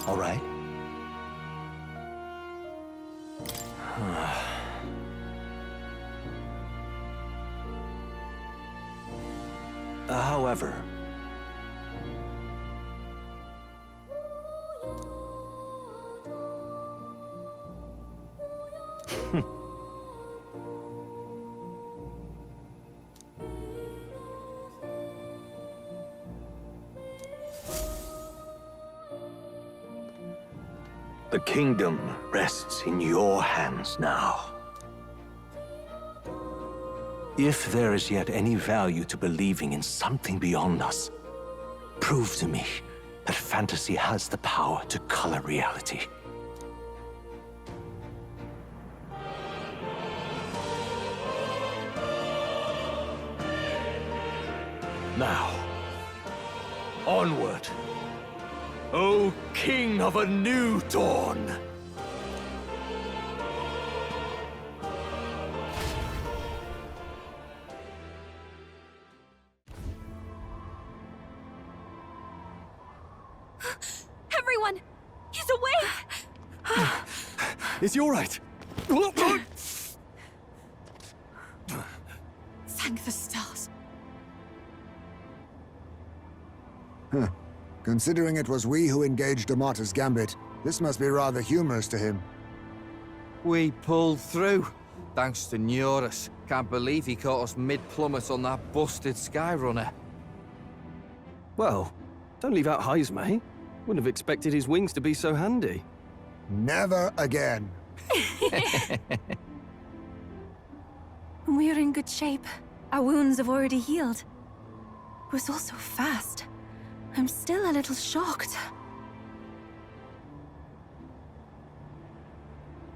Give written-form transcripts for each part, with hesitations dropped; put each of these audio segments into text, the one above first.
all right? However... The kingdom rests in your hands now. If there is yet any value to believing in something beyond us, prove to me that fantasy has the power to color reality. Now, onward. O King of a new dawn! Everyone! He's awake! Is he all right? Thank the stars. Considering it was we who engaged Amata's gambit, this must be rather humorous to him. We pulled through, thanks to Neurus. Can't believe he caught us mid-plummet on that busted Skyrunner. Well, don't leave out Heismay. Wouldn't have expected his wings to be so handy. Never again. We're in good shape. Our wounds have already healed. It was all so fast. I'm still a little shocked.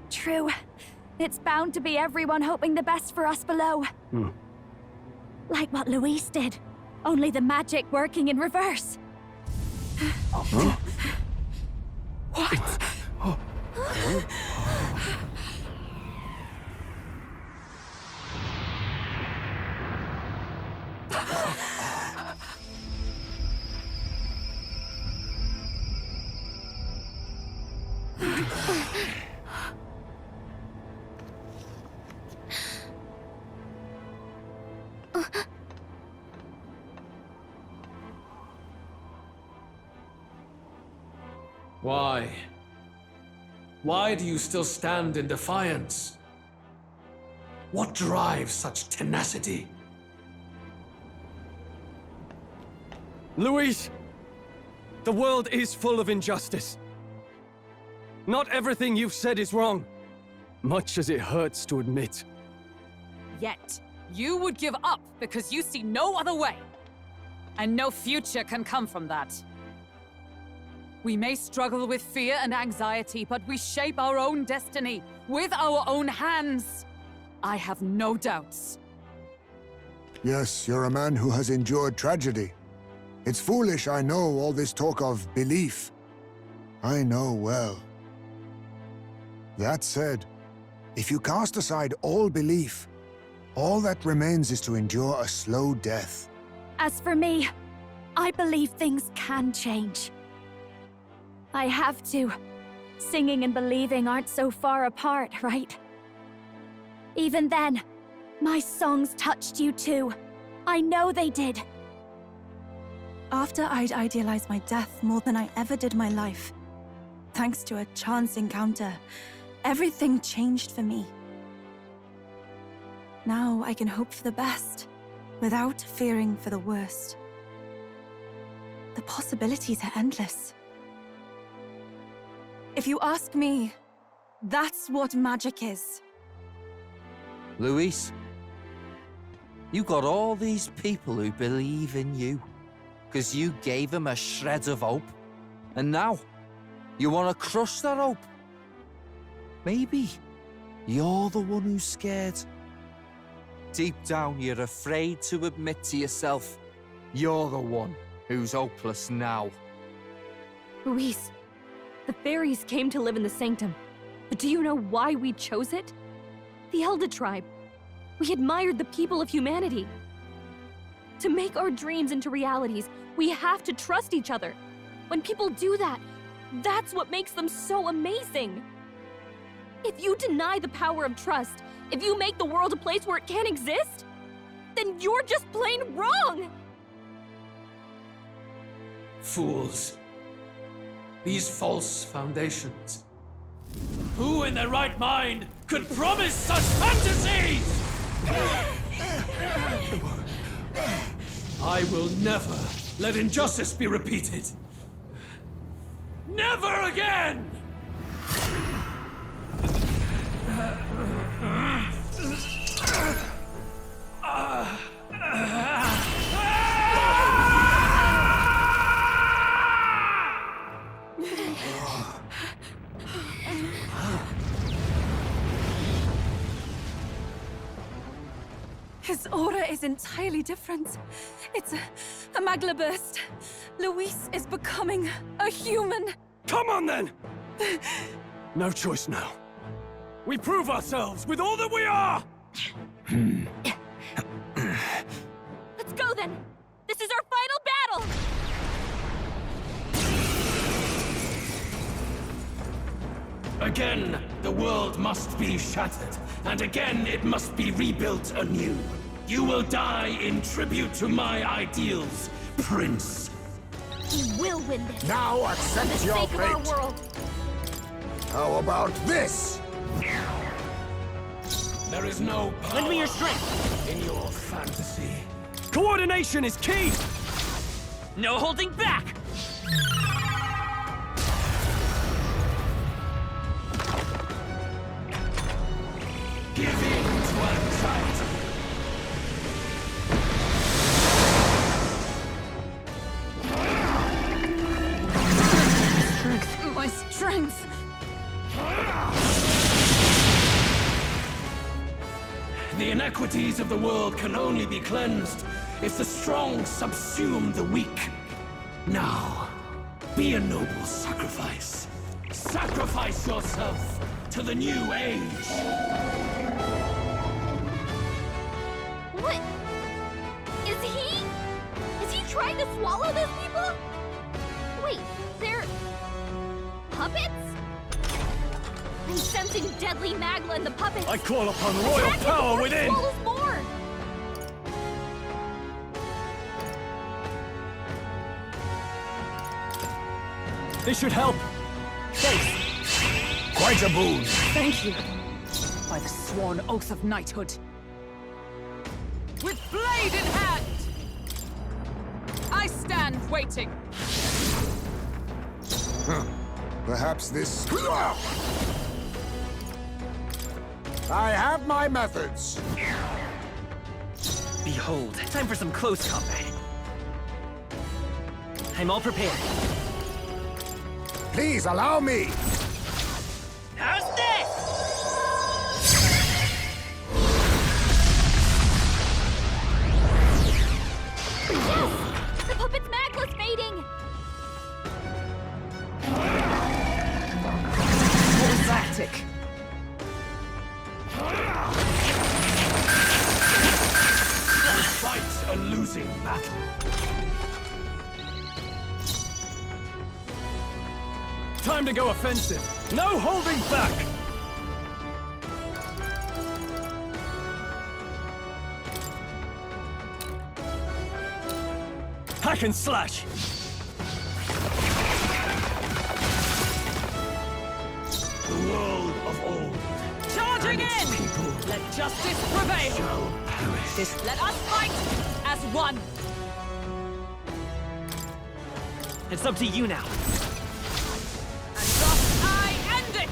True. It's bound to be everyone hoping the best for us below. Like what Luis did. Only the magic working in reverse. What? Why? Why do you still stand in defiance? What drives such tenacity? Luis! The world is full of injustice. Not everything you've said is wrong, much as it hurts to admit. Yet, you would give up because you see no other way. And no future can come from that. We may struggle with fear and anxiety, but we shape our own destiny with our own hands. I have no doubts. Yes, you're a man who has endured tragedy. It's foolish, I know, all this talk of belief. I know well. That said, if you cast aside all belief, all that remains is to endure a slow death. As for me, I believe things can change. I have to. Singing and believing aren't so far apart, right? Even then, my songs touched you too. I know they did. After I'd idealized my death more than I ever did my life, thanks to a chance encounter, everything changed for me. Now I can hope for the best, without fearing for the worst. The possibilities are endless. If you ask me, that's what magic is. Luis, you got all these people who believe in you, because you gave them a shred of hope. And now, you want to crush that hope. Maybe you're the one who's scared. Deep down, you're afraid to admit to yourself, you're the one who's hopeless now. Luis, the fairies came to live in the Sanctum. But do you know why we chose it? The Elder Tribe. We admired the people of humanity. To make our dreams into realities, we have to trust each other. When people do that, That's what makes them so amazing. If you deny the power of trust, if you make the world a place where it can't exist, then you're just plain wrong! Fools. These false foundations. Who in their right mind could promise such fantasies? I will never let injustice be repeated. Never again! His aura is entirely different. It's a magla burst. Luis is becoming a human. Come on then! No choice now. We prove ourselves with all that we are! Let's go then! This is our final battle! Again, the world must be shattered, and again it must be rebuilt anew. You will die in tribute to my ideals, Prince. We will win this! Now For accept the your sake of our fate. world! How about this? There is no power Lend me your strength! in your fantasy. Coordination is key! No holding back! Give in to anxiety. My strength. The inequities of the world can only be cleansed if the strong subsume the weak. Now, be a noble sacrifice. Sacrifice yourself to the new age. What? Is he trying to swallow those people? Wait, they're... puppets? I'm sensing deadly magma in the puppets. I call upon royal Attack it power before it within! swallows more! This should help! Quite a boon. Thank you. By the sworn oath of knighthood. With blade in hand! I stand waiting. Perhaps this... I have my methods. Behold, time for some close combat. I'm all prepared. Please allow me. How's this? The puppet's magma's fading! Tactic. Fight a losing battle. Time to go offensive! No holding back! Hack and slash! The world of old. Charging and its in! people Let justice prevail! shall perish. Let us fight as one! It's up to you now. And thus I end it!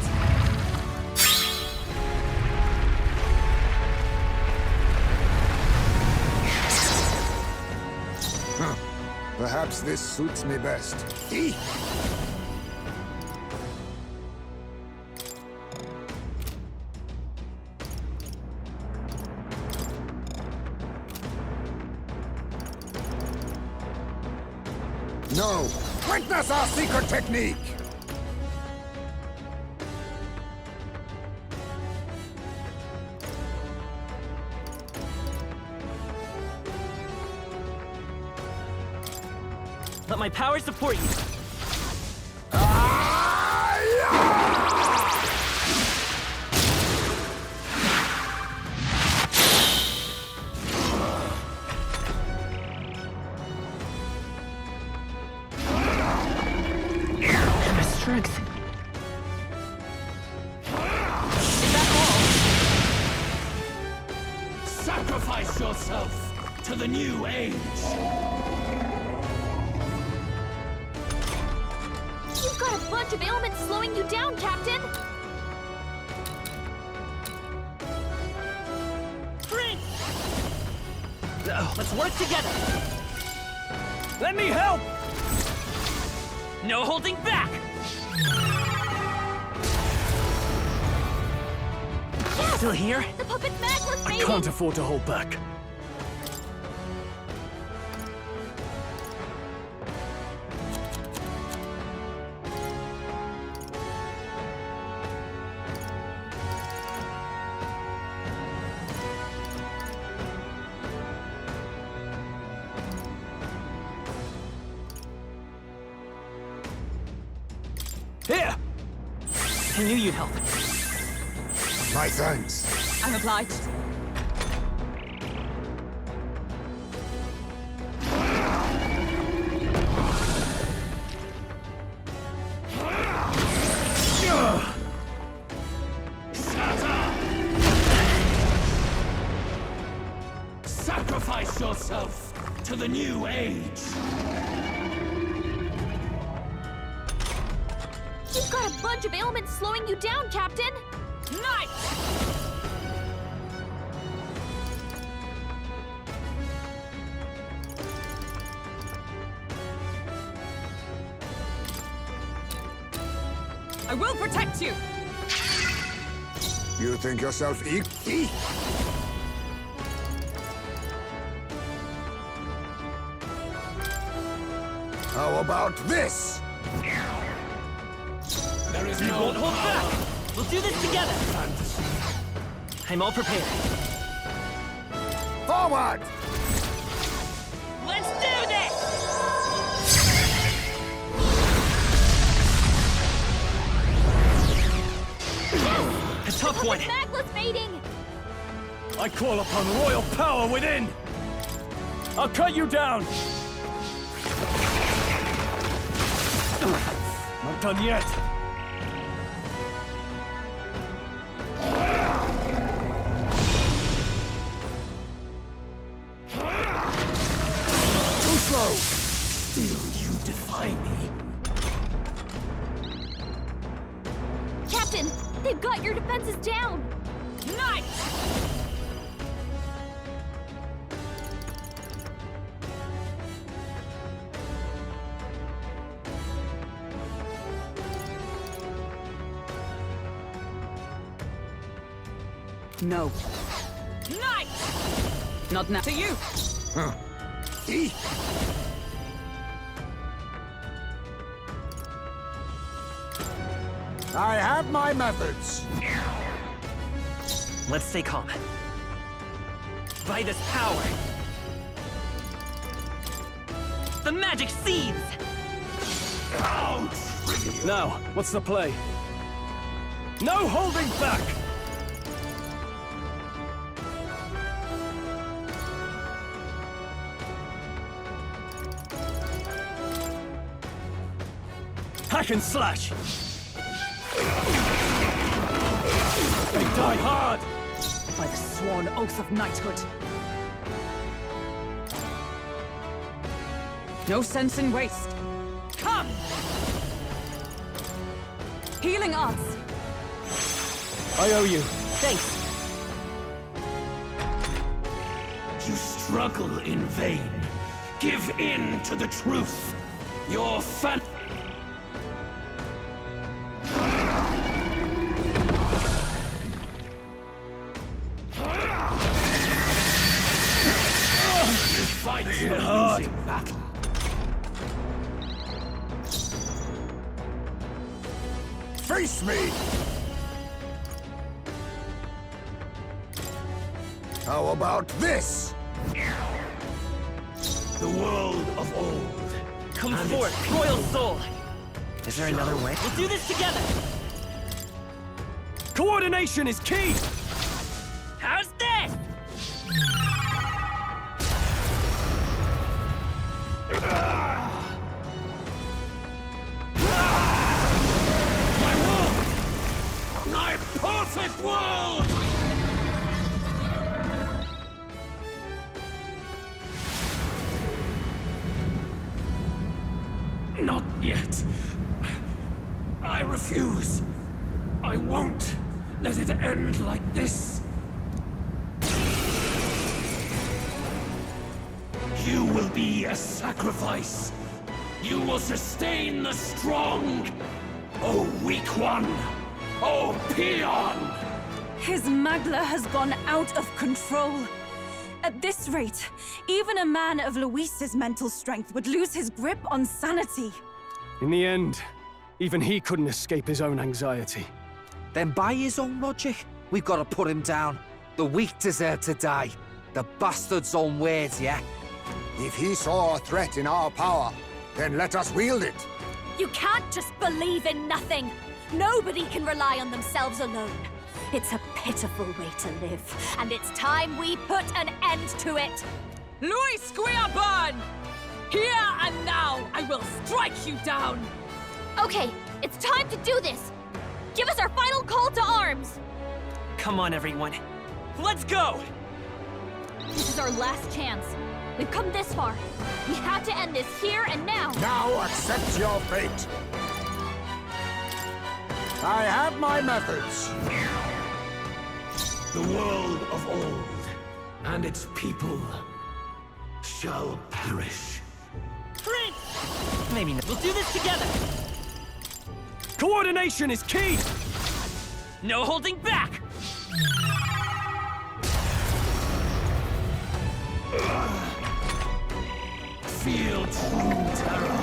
Perhaps this suits me best. Eat! No! Witness our secret technique! Let my power support you. Ah! Sacrifice yourself to the new age. You've got a bunch of ailments slowing you down, Captain! Prince! Let's work together! Let me help! No holding back! Yes! Still here? The puppet's magic I maiden! can't afford to hold back. Here! I knew you'd help. My thanks. I'm obliged. Sacrifice yourself to the new age. You've got a bunch of ailments slowing you down, Captain! Nice! I will protect you! You think yourself equal? How about this? There is You no won't hold power. back! We'll do this together! Fantasy. I'm all prepared. Forward! Let's do this! A tough one! Magless mating! I call upon royal power within! I'll cut you down! Not done yet! Too slow! Still you defy me. Captain, they've got your defenses down! Nice! No. Nice! Not now to you! I have my methods. Let's stay calm. By this power! The magic seeds! Now, what's the play? No holding back! Hack and slash! They die hard! By the sworn oath of knighthood. No sense in waste. Come! Healing arts. I owe you. Thanks! You struggle in vain. Give in to the truth. Your fights a losing battle. Face me! How about this? The world of old. Come forth, royal soul! Is there another way? We'll do this together! Coordination is key! How's this? My perfect world! Not yet. I refuse. I won't let it end like this. You will be a sacrifice. You will sustain the strong. Oh, weak one. Oh, peon. His Magla has gone out of control. At this rate, even a man of Luis's mental strength would lose his grip on sanity. In the end, even he couldn't escape his own anxiety. Then by his own logic, we've got to put him down. The weak deserve to die. The bastard's own words, yeah? If he saw a threat in our power, then let us wield it. You can't just believe in nothing. Nobody can rely on themselves alone. It's a pitiful way to live, and it's time we put an end to it. Luis Guiaban! Here and now, I will strike you down! Okay, it's time to do this. Give us our final call to arms. Come on, everyone. Let's go! This is our last chance. We've come this far. We have to end this here and now. Now accept your fate. I have my methods. The world of old and its people shall perish. Prince! Maybe not. We'll do this together! Coordination is key! No holding back! Feel true terror.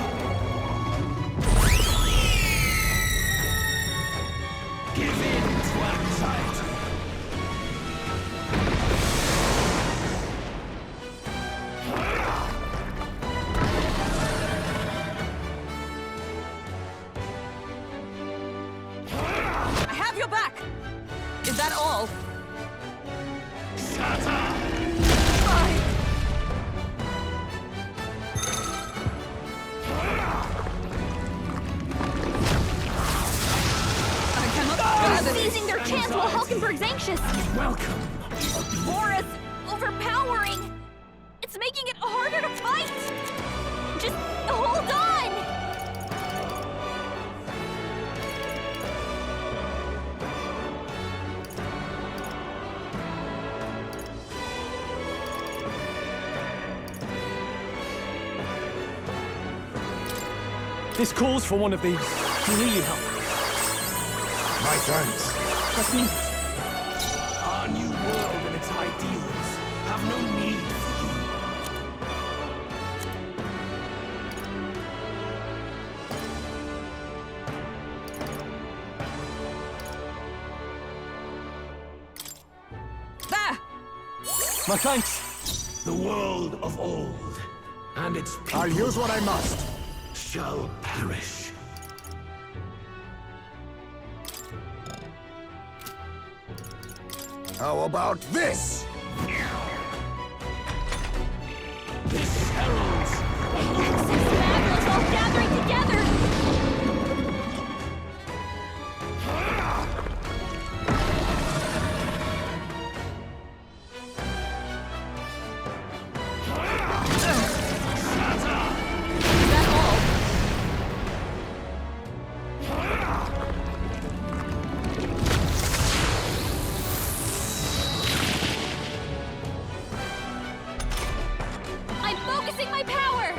Give in to anxiety. I have your back! Is that all? Shatter! Seizing their chance while Hulkenberg's anxious. Welcome. Aura's overpowering. It's making it harder to fight. Just hold on. This calls for one of these. Do you need help? My thanks. Just me. Our new world and its ideals have no need for you. There! My thanks. The world of old and its people I'll use what I must. shall perish. How about this? This heralds a new Fabulous all gathering together. Is that all? I'm focusing my power.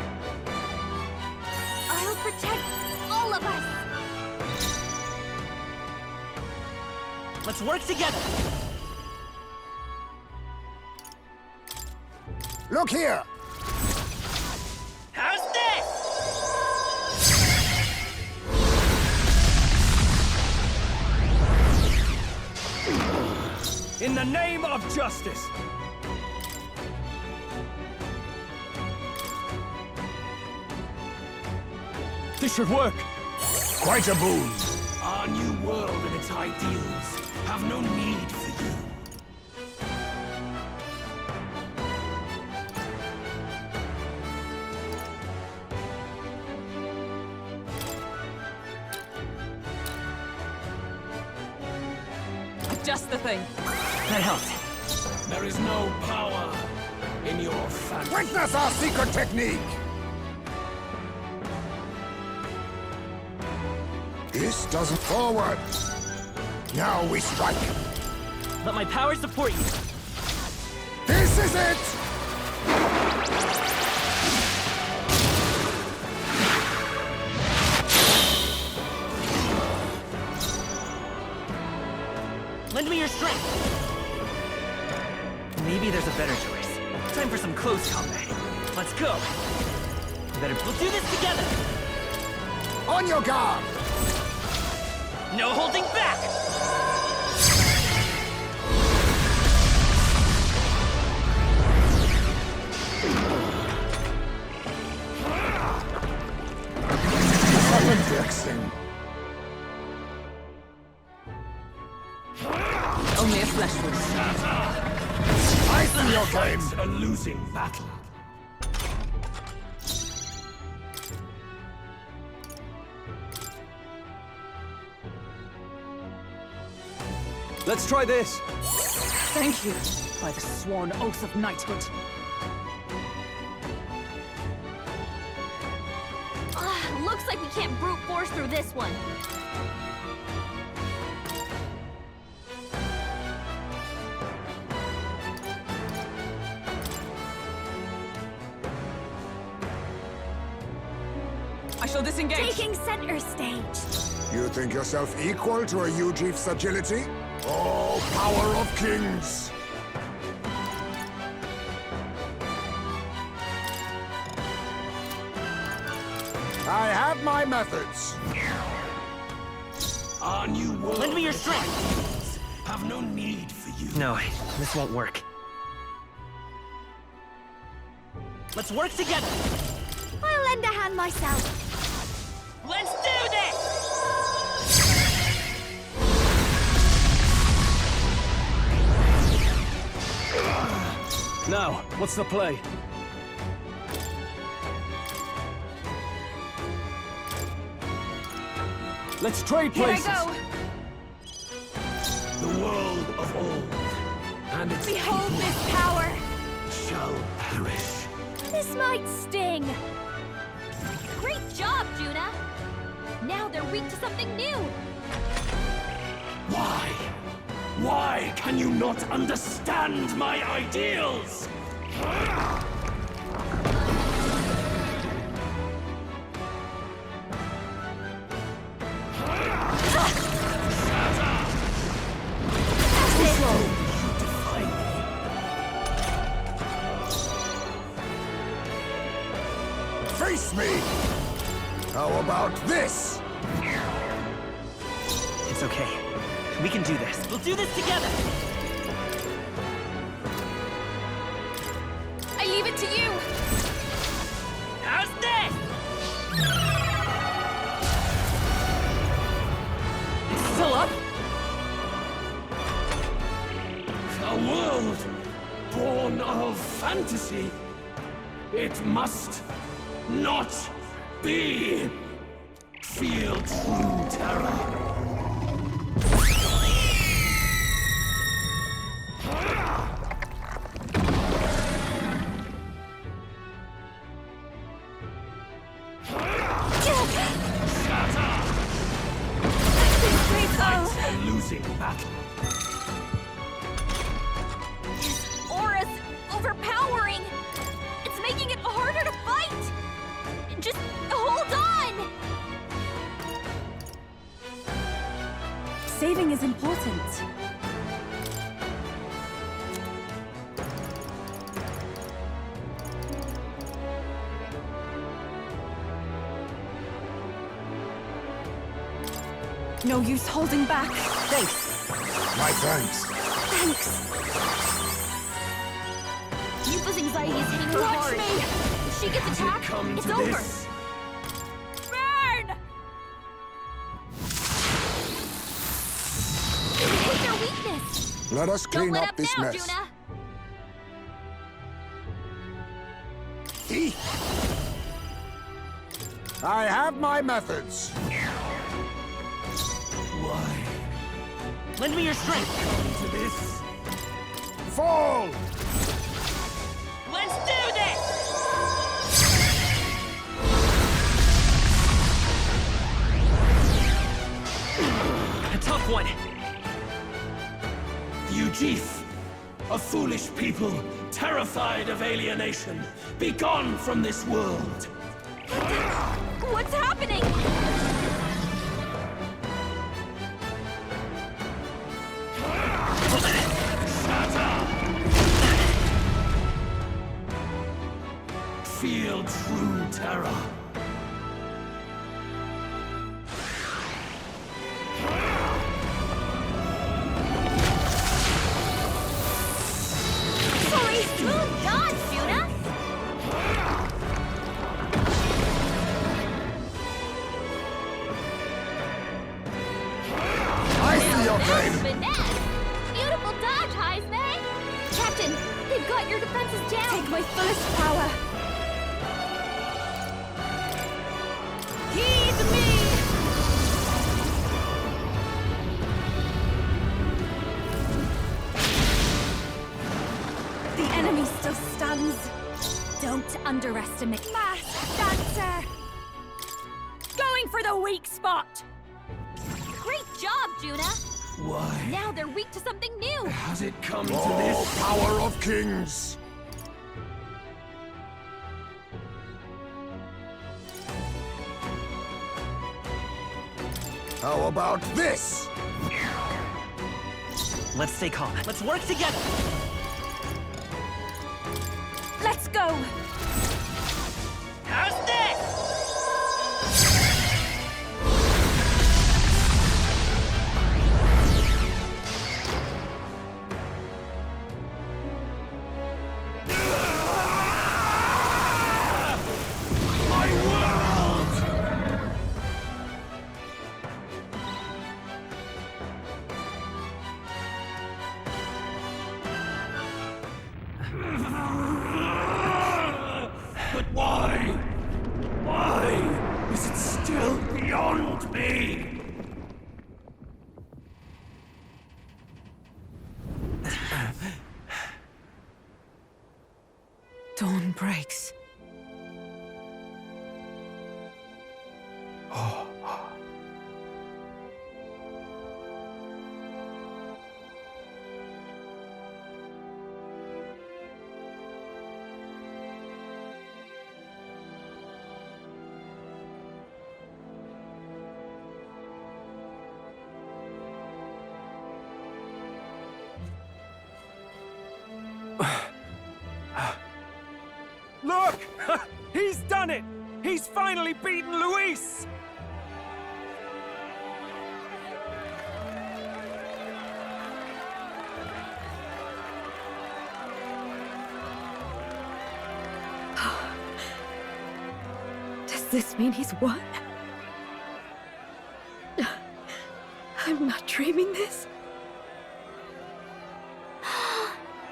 I'll protect all of us. Let's work together! Look here! How's this? In the name of justice. This should work. Quite a boon. Our new world and its ideals have no need for you. Just the thing. That helped. There is no power in your fantasy. Witness our secret technique! This doesn't forward. Now we strike. Let my power support you. This is it! Lend me your strength. Maybe there's a better choice. Time for some close combat. Let's go. We'll do this together. On your guard! No holding back. Jackson. Only a flesh wound. I see your game. Fight a losing battle. Let's try this. Thank you, by the sworn oath of knighthood. Looks like we can't brute force through this one. I shall disengage. Taking center stage. You think yourself equal to a Ujief's agility? Oh, power of kings! I have my methods. Our new world Lend me your strength. have no need for you. No, this won't work. Let's work together. I'll lend a hand myself. Let's do this! Now, what's the play? Let's trade Here I places. go. The world of old and its Behold people this power. shall perish. This might sting. Great job, Juna! Now they're weak to something new! Why? Why can you not understand my ideals? Face me! How about this? It's okay. We can do this. We'll do this together. I leave it to you. How's this? It's still up? A world born of fantasy. It must not be. Feel true terror. A losing battle. This aura's overpowering. It's making it harder to fight. Just hold on. Saving is important. No use holding back. Thanks. My thanks. Thanks. Yupa's anxiety is hitting her Watch hard. me. If she gets attacked, Come it's to over. this. Burn! Take their weakness. Let us Don't clean let up up this now, mess. Juna. I have my methods. Why Lend me your strength. come to this? Fall! Let's do this! A foolish people, terrified of alienation. Be gone from this world. What's happening? Feel true terror. Sorry, smooth dodge, Judah! I see your pain! Finesse! Beautiful dodge, Heisman! Captain, they've got your defenses down! Take my fullest power! Heed me! The enemy still stands. Don't underestimate. Fast dancer! Going for the weak spot! Great job, Juna! Why Now they're weak to something new! has it come to Oh, this? power of kings! How about this? Let's stay calm. Let's work together. Let's go! How's this? My world! But why? Why is it still beyond me? Dawn breaks. Look! He's done it! He's finally beaten Luis! Does this mean he's won? I'm not dreaming this.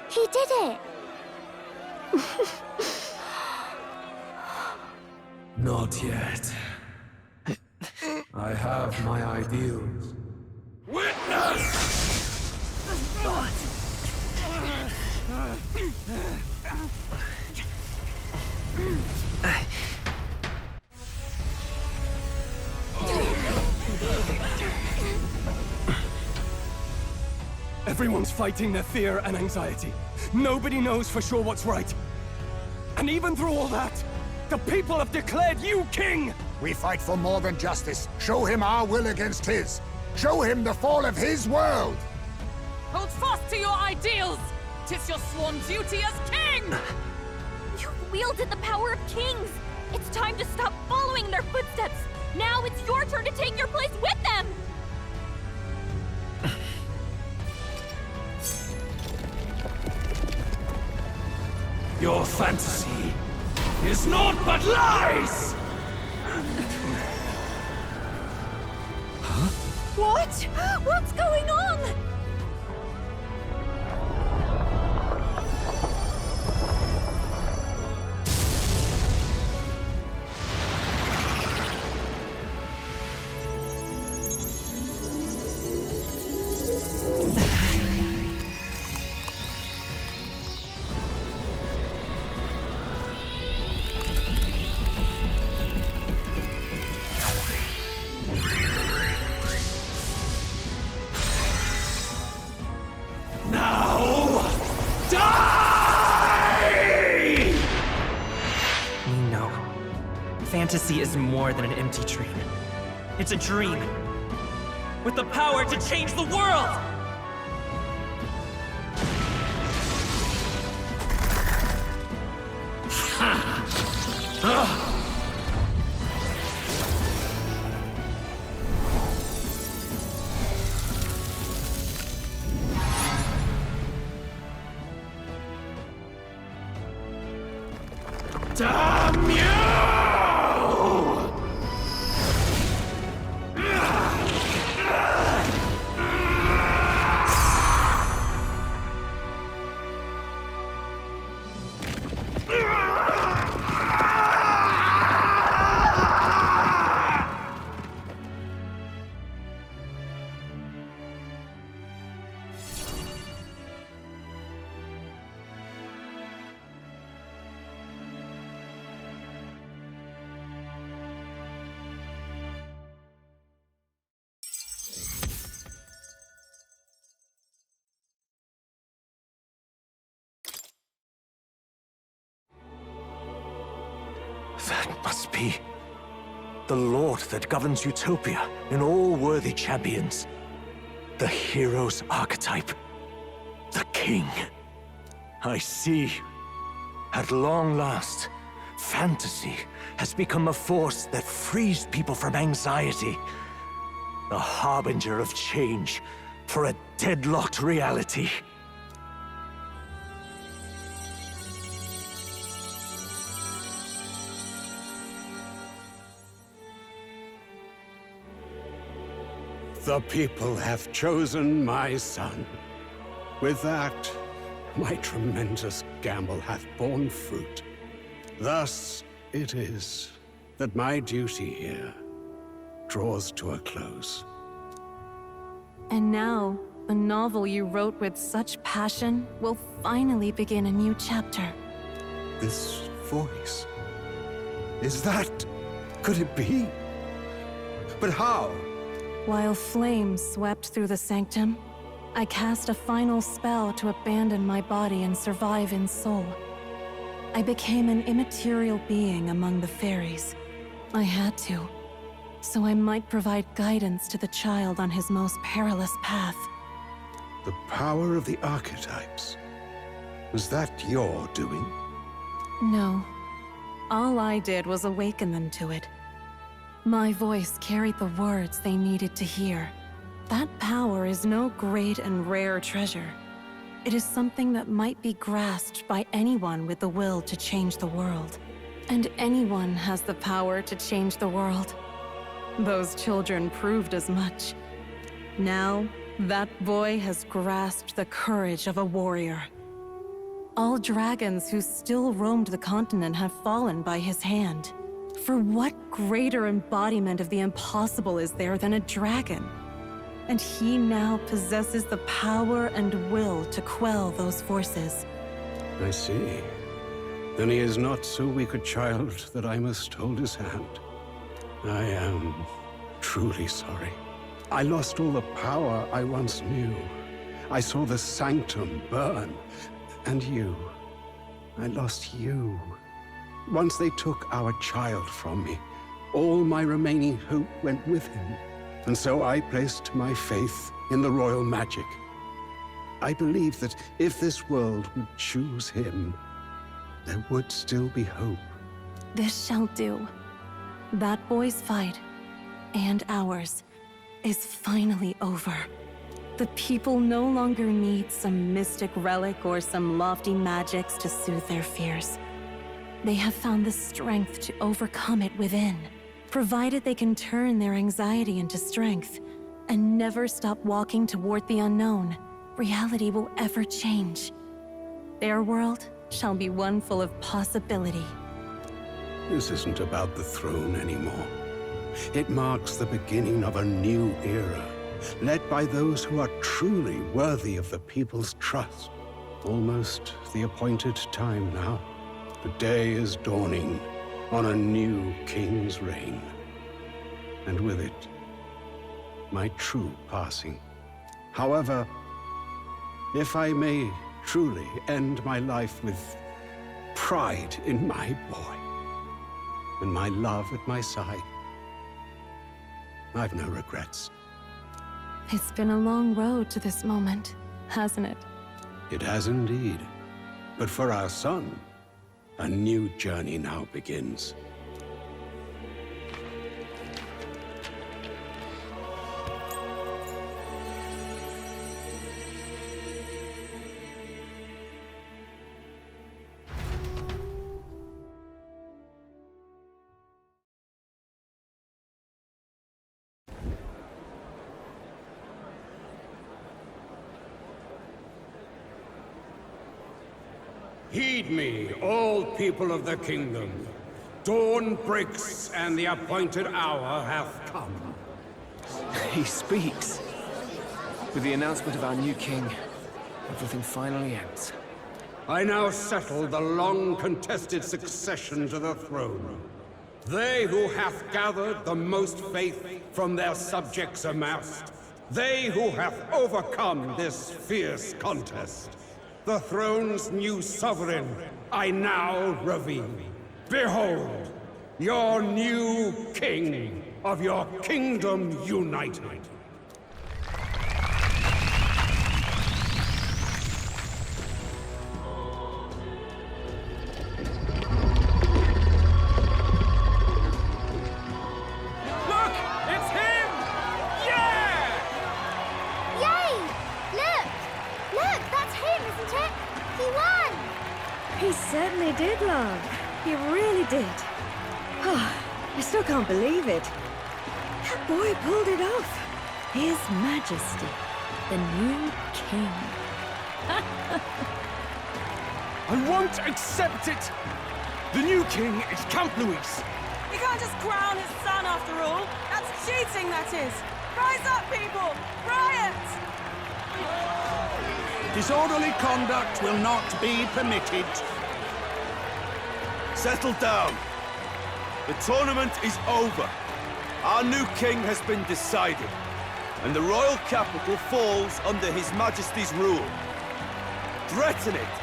He did it! Not yet. I have my ideals. Witness! Everyone's fighting their fear and anxiety. Nobody knows for sure what's right. And even through all that, the people have declared you king! We fight for more than justice. Show him our will against his. Show him the fall of his world! Hold fast to your ideals! 'Tis your sworn duty as king! You've wielded the power of kings! It's time to stop following in their footsteps! Now it's your turn to take your place with them! Your fantasy is naught but lies! What? What's going on? fantasy is more than an empty dream. It's a dream with the power to change the world! Damn you! That must be the Lord that governs Utopia in all worthy champions. The hero's archetype. The king. I see. At long last, fantasy has become a force that frees people from anxiety. A harbinger of change for a deadlocked reality. The people have chosen my son. With that, my tremendous gamble hath borne fruit. Thus it is that my duty here draws to a close. And now, the novel you wrote with such passion will finally begin a new chapter. This voice... is that... could it be? But how? While flames swept through the sanctum, I cast a final spell to abandon my body and survive in soul. I became an immaterial being among the fairies. I had to, so I might provide guidance to the child on his most perilous path. The power of the archetypes. Was that your doing? No. All I did was awaken them to it. My voice carried the words they needed to hear. That power is no great and rare treasure. It is something that might be grasped by anyone with the will to change the world. And anyone has the power to change the world. Those children proved as much. Now, that boy has grasped the courage of a warrior. All dragons who still roamed the continent have fallen by his hand. For what greater embodiment of the impossible is there than a dragon? And he now possesses the power and will to quell those forces. I see. Then he is not so weak a child that I must hold his hand. I am truly sorry. I lost all the power I once knew. I saw the sanctum burn. And you. I lost you. Once they took our child from me, all my remaining hope went with him. And so I placed my faith in the royal magic. I believed that if this world would choose him, there would still be hope. This shall do. That boy's fight, and ours, is finally over. The people no longer need some mystic relic or some lofty magics to soothe their fears. They have found the strength to overcome it within. Provided they can turn their anxiety into strength and never stop walking toward the unknown, reality will ever change. Their world shall be one full of possibility. This isn't about the throne anymore. It marks the beginning of a new era, led by those who are truly worthy of the people's trust. Almost the appointed time now. The day is dawning on a new king's reign. And with it, my true passing. However, if I may truly end my life with pride in my boy, and my love at my side. I've no regrets. It's been a long road to this moment, hasn't it? It has indeed. But for our son, a new journey now begins. Heed me, all people of the kingdom. Dawn breaks, and the appointed hour hath come. He speaks. With the announcement of our new king, everything finally ends. I now settle the long-contested succession to the throne. They who hath gathered the most faith from their subjects amassed. They who hath overcome this fierce contest. The throne's new sovereign, I now reveal. Behold, your new king of your kingdom united. Look! It's him! Yeah! Yay! Look! Look, that's him, isn't it? He won! He certainly did, love. He really did. Oh, I still can't believe it. That boy pulled it off. His Majesty, the new king. I won't accept it! The new king is Count Luis. You can't just crown his son after all. That's cheating, that is. Rise up, people! Riot! Disorderly conduct will not be permitted. Settle down. The tournament is over. Our new king has been decided, and the royal capital falls under His Majesty's rule. Threaten it,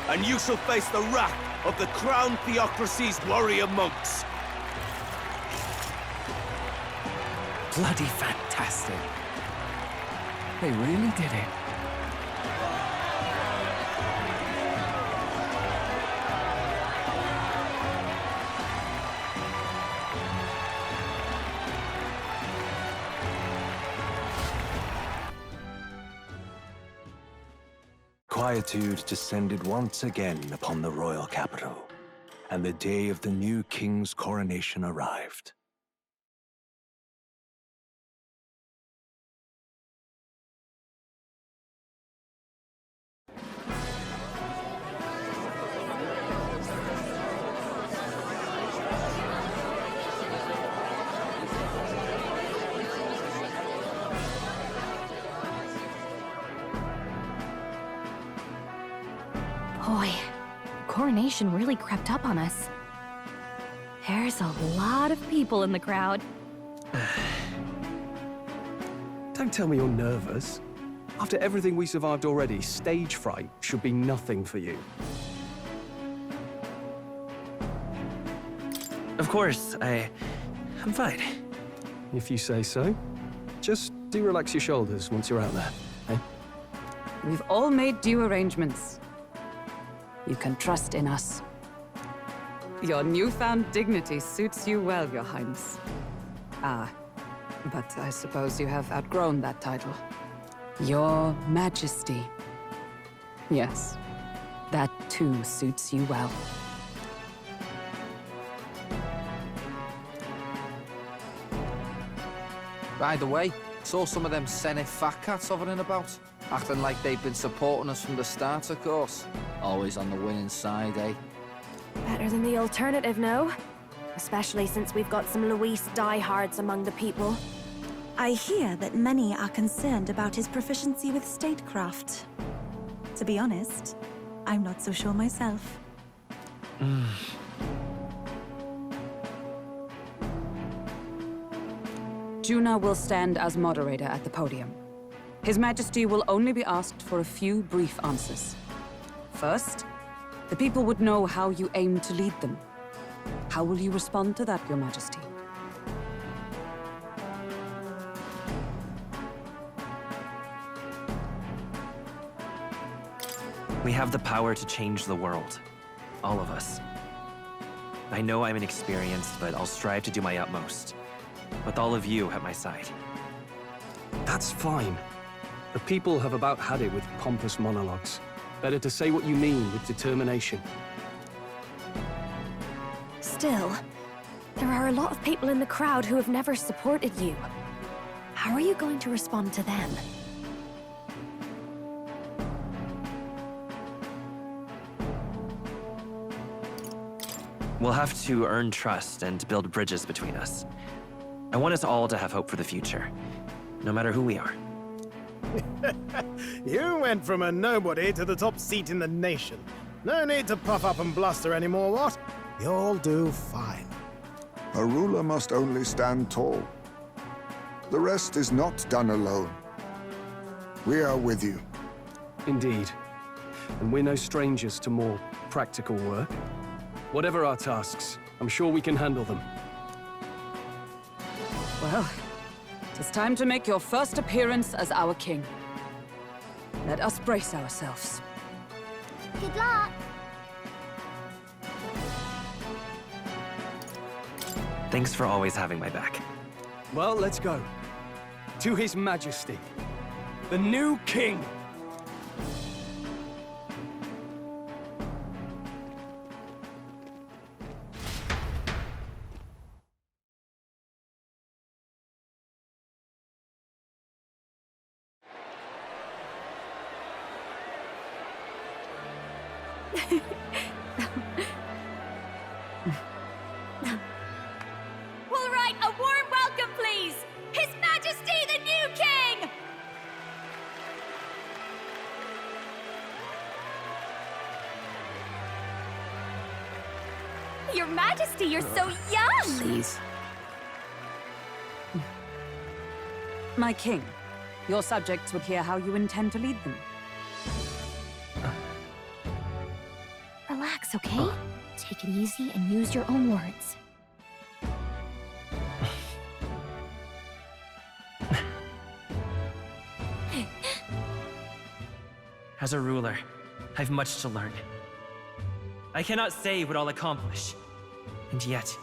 and you shall face the wrath of the crown theocracy's warrior monks. Bloody fantastic. They really did it. Quietude descended once again upon the royal capital, and the day of the new king's coronation arrived. Boy, coronation really crept up on us. There's a lot of people in the crowd. Don't tell me you're nervous. After everything we survived already, stage fright should be nothing for you. Of course, I'm fine. If you say so. Just do relax your shoulders once you're out there, eh? We've all made due arrangements. You can trust in us. Your newfound dignity suits you well, Your Highness. Ah, but I suppose you have outgrown that title. Your Majesty. Yes, that too suits you well. By the way, saw some of them Senate fat cats hovering about, acting like they've been supporting us from the start, of course. Always on the winning side, eh? Better than the alternative, no? Especially since we've got some Luis diehards among the people. I hear that many are concerned about his proficiency with statecraft. To be honest, I'm not so sure myself. Juna will stand as moderator at the podium. His Majesty will only be asked for a few brief answers. First, the people would know how you aim to lead them. How will you respond to that, Your Majesty? We have the power to change the world. All of us. I know I'm inexperienced, but I'll strive to do my utmost. With all of you at my side. That's fine. The people have about had it with pompous monologues. Better to say what you mean with determination. Still, there are a lot of people in the crowd who have never supported you. How are you going to respond to them? We'll have to earn trust and build bridges between us. I want us all to have hope for the future, no matter who we are. You went from a nobody to the top seat in the nation. No need to puff up and bluster anymore, what? You'll do fine. A ruler must only stand tall. The rest is not done alone. We are with you. Indeed. And we're no strangers to more practical work. Whatever our tasks, I'm sure we can handle them. Well, it is time to make your first appearance as our king. Let us brace ourselves. Good luck. Thanks for always having my back. Well, let's go. To His Majesty, the new king! We'll write a warm welcome, please! His Majesty the new king! Your Majesty, you're so young! Please. My king, your subjects would hear how you intend to lead them. Relax, okay? Take it easy and use your own words. As a ruler, I've much to learn. I cannot say what I'll accomplish. And yet,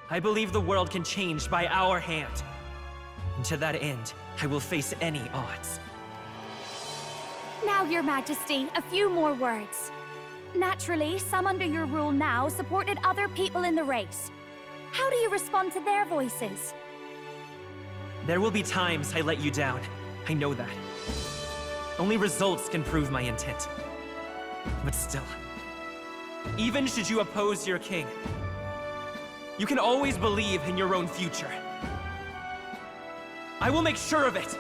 I believe the world can change by our hand. And to that end, I will face any odds. Now, Your Majesty, a few more words. Naturally, some under your rule now supported other people in the race. How do you respond to their voices? There will be times I let you down. I know that. Only results can prove my intent. But still, even should you oppose your king, you can always believe in your own future. I will make sure of it!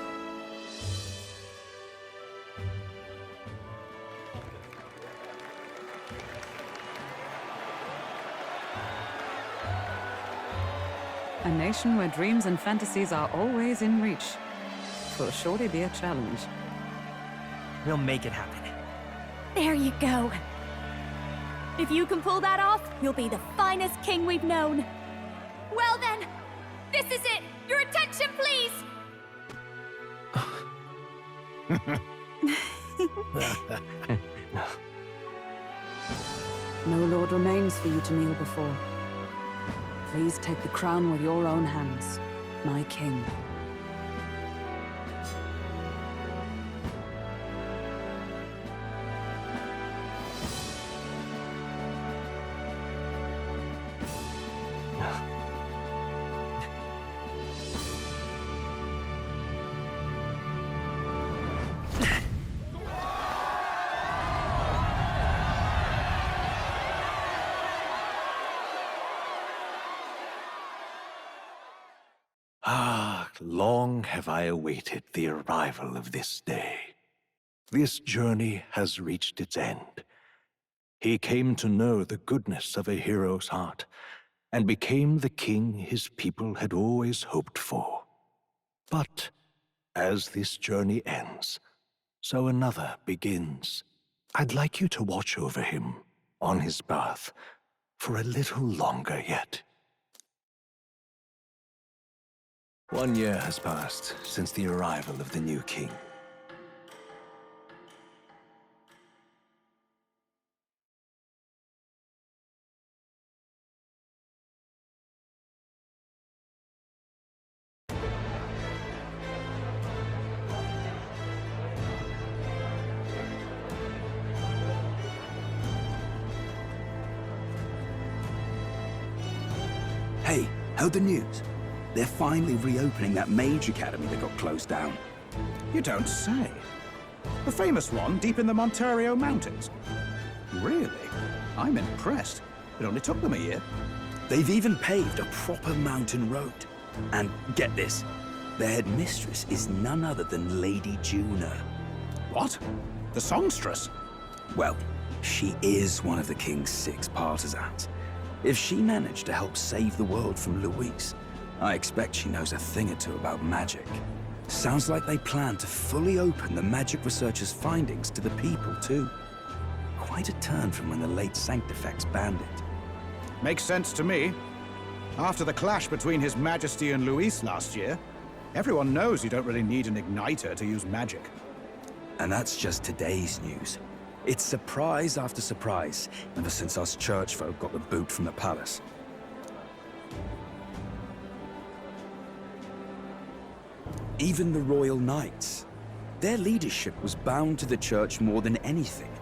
A nation where dreams and fantasies are always in reach. Will surely be a challenge. We'll make it happen. There you go. If you can pull that off, you'll be the finest king we've known. Well then, this is it! Your attention, please! No lord remains for you to kneel before. Please take the crown with your own hands, my king. Ah, long have I awaited the arrival of this day. This journey has reached its end. He came to know the goodness of a hero's heart, and became the king his people had always hoped for. But as this journey ends, so another begins. I'd like you to watch over him on his path, for a little longer yet. 1 year has passed since the arrival of the new king. Hey, heard the news? They're finally reopening that mage academy that got closed down. You don't say. The famous one deep in the Montario Mountains. Really? I'm impressed. It only took them a year. They've even paved a proper mountain road. And get this, their headmistress is none other than Lady Juna. What? The songstress? Well, she is one of the king's 6 partisans. If she managed to help save the world from Luis, I expect she knows a thing or two about magic. Sounds like they plan to fully open the magic researchers' findings to the people, too. Quite a turn from when the late Sanctifex banned it. Makes sense to me. After the clash between His Majesty and Luis last year, everyone knows you don't really need an igniter to use magic. And that's just today's news. It's surprise after surprise, ever since us church folk got the boot from the palace. Even the Royal Knights. Their leadership was bound to the church more than anything,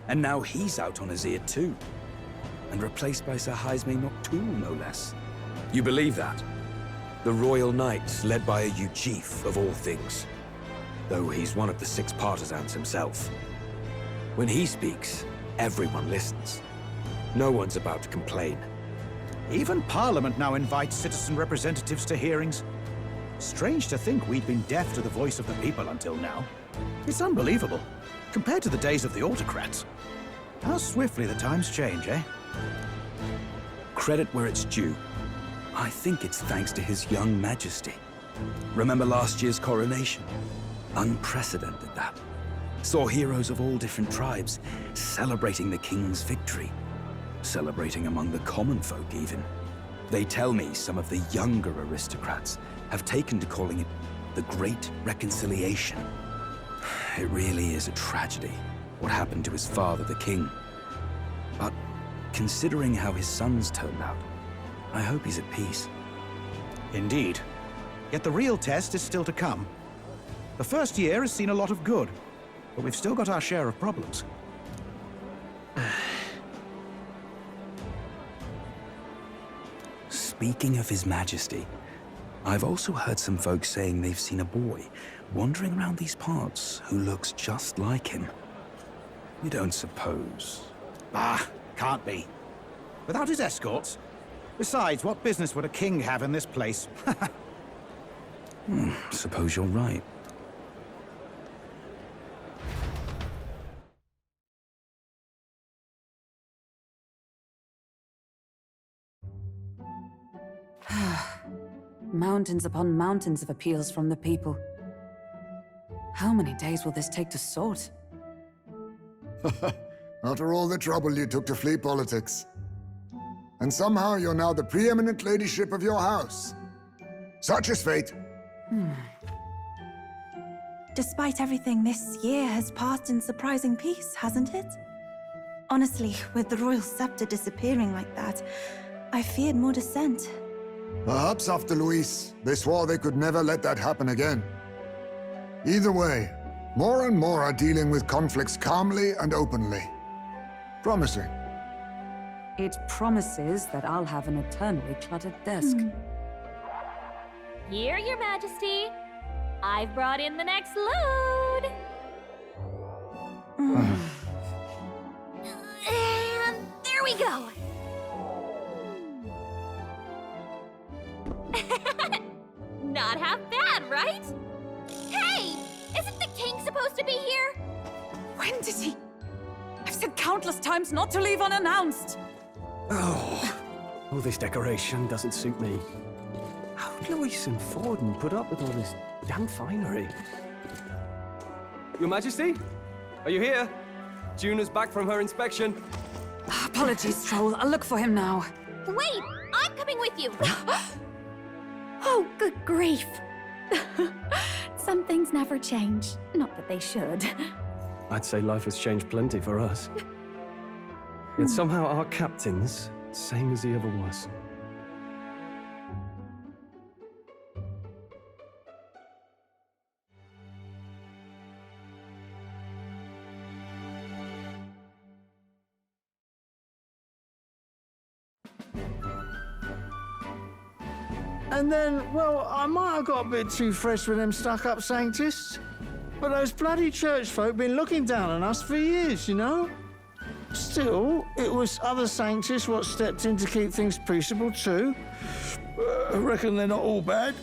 and now he's out on his ear too. And replaced by Sir Haisme Noctul, no less. You believe that? The Royal Knights, led by a Ujif of all things. Though he's one of the 6 partisans himself. When he speaks, everyone listens. No one's about to complain. Even Parliament now invites citizen representatives to hearings. Strange to think we'd been deaf to the voice of the people until now. It's unbelievable, compared to the days of the autocrats. How swiftly the times change, eh? Credit where it's due. I think it's thanks to His young majesty. Remember last year's coronation? Unprecedented, that. Saw heroes of all different tribes celebrating the king's victory. Celebrating among the common folk, even. They tell me some of the younger aristocrats have taken to calling it the Great Reconciliation. It really is a tragedy, what happened to his father, the king. But considering how his sons turned out, I hope he's at peace. Indeed. Yet the real test is still to come. The first year has seen a lot of good, but we've still got our share of problems. Speaking of His Majesty, I've also heard some folks saying they've seen a boy wandering around these parts who looks just like him. You don't suppose? Ah, can't be. Without his escorts? Besides, what business would a king have in this place? Suppose you're right. Mountains upon mountains of appeals from the people. How many days will this take to sort? After all the trouble you took to flee politics. And somehow you're now the preeminent ladyship of your house. Such is fate. Despite everything, this year has passed in surprising peace, hasn't it? Honestly, with the royal scepter disappearing like that, I feared more dissent. Perhaps after Luis, they swore they could never let that happen again. Either way, more and more are dealing with conflicts calmly and openly. Promising. It promises that I'll have an eternally cluttered desk. Here, Your Majesty. I've brought in the next load. And there we go. Not half bad, right? Hey! Isn't the king supposed to be here? When did he? I've said countless times not to leave unannounced. Oh, this decoration doesn't suit me. How'd Luis and Forden put up with all this damn finery? Your Majesty? Are you here? Juna's back from her inspection. Apologies, Troll. I'll look for him now. Wait! I'm coming with you! Oh, good grief. Some things never change. Not that they should. I'd say life has changed plenty for us. Yet somehow our captain's same as he ever was. And then, well, I might have got a bit too fresh with them stuck-up sanctists. But those bloody church folk been looking down on us for years, you know? Still, it was other sanctists what stepped in to keep things peaceable too. I reckon they're not all bad.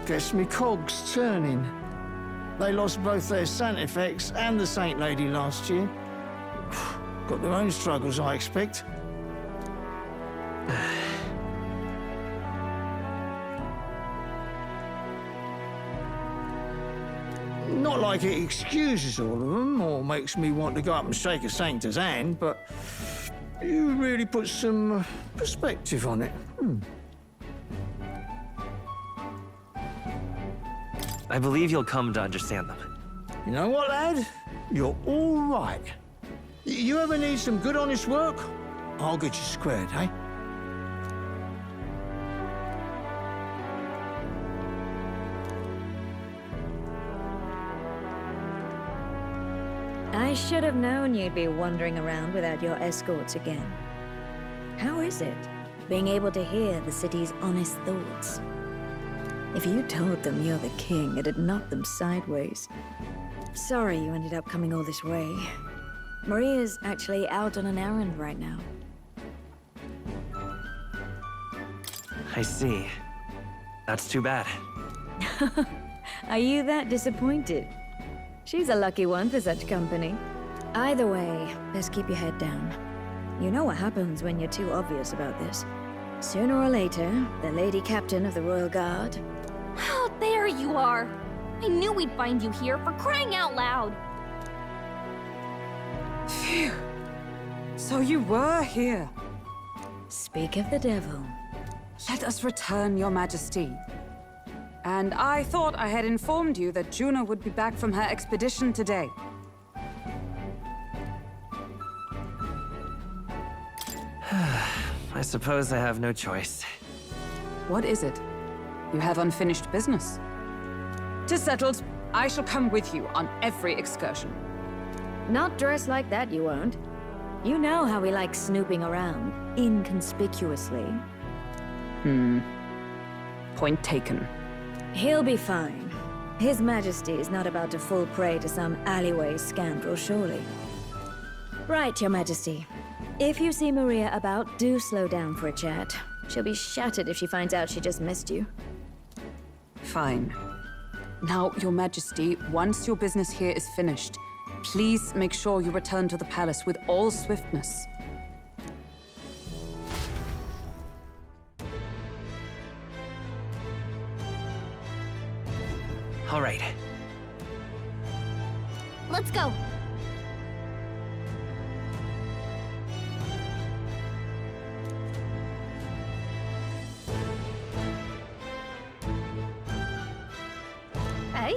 Guess me cogs turning. They lost both their Santifex and the Saint Lady last year. Got their own struggles, I expect. Not like it excuses all of them or makes me want to go up and shake a sanctor's hand, but you really put some perspective on it. I believe you'll come to understand them. You know what, lad? You're all right. You ever need some good, honest work? I'll get you squared, eh? I should have known you'd be wandering around without your escorts again. How is it, being able to hear the city's honest thoughts? If you told them you're the king, it'd knock them sideways. Sorry you ended up coming all this way. Maria's actually out on an errand right now. I see. That's too bad. Are you that disappointed? She's a lucky one for such company. Either way, best keep your head down. You know what happens when you're too obvious about this. Sooner or later, the Lady Captain of the Royal Guard... Oh, there you are! I knew we'd find you here, for crying out loud! Phew. So you were here. Speak of the devil. Let us return, Your Majesty. And I thought I had informed you that Juno would be back from her expedition today. I suppose I have no choice. What is it? You have unfinished business. 'Tis settled. I shall come with you on every excursion. Not dressed like that, you won't. You know how we like snooping around, inconspicuously. Point taken. He'll be fine. His Majesty is not about to fall prey to some alleyway scoundrel, surely. Right, Your Majesty. If you see Maria about, do slow down for a chat. She'll be shattered if she finds out she just missed you. Fine. Now, Your Majesty, once your business here is finished, please make sure you return to the palace with all swiftness. All right. Let's go. Hey?